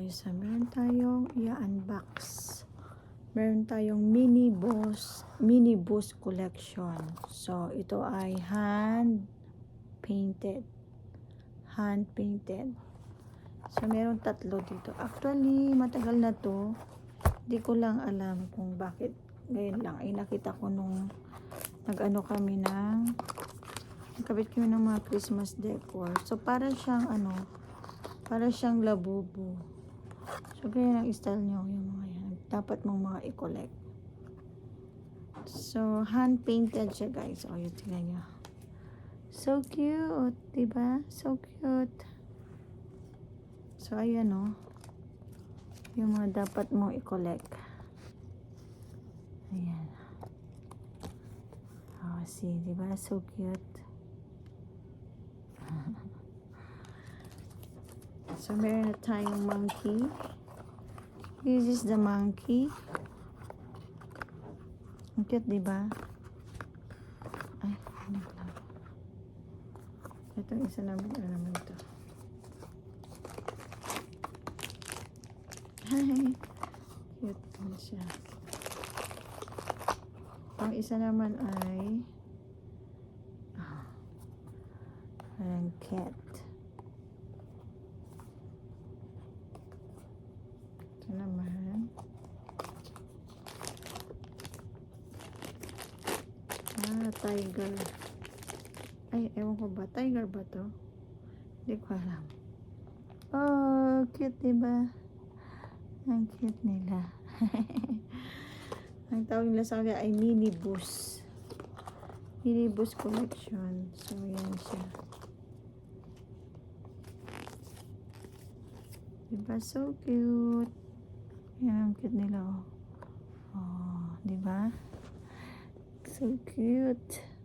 isa. Meron tayong i-unbox. Meron tayong mini boost collection. So, ito ay hand painted. So, meron tatlo dito. Actually, matagal na to. Di ko lang alam kung bakit ngayon lang. Ay, nakita ko nung nag-ano kami ng nagkabit kami ng mga Christmas decor. So, para siyang para siyang labubu. So, ganyan ang style nyo, yung mga yan. Dapat mong mga i-collect. So, hand-painted siya, guys. O, yun, tingnan nyo. So cute, diba? So cute. So, ayan, o. Yung mga dapat mong i-collect. Ayan. O, see, diba? So cute. So, meron na tayong monkey. This is the monkey. Ang cute, diba? Ay, ano lang. Itong isa naman, ano naman ito. Hi! Cute naman siya. Ang isa naman ay parang cat. Ito naman. Tiger. Ay, ewan ko ba? Tiger ba to? Hindi ko alam. Oh, cute, diba? Ang cute nila. Ang tawag nila sa kanya ay mini boost. Mini boost collection. So, yan siya. Diba? So cute. Yan ang cute nila, oh. Oh, diba? So cute.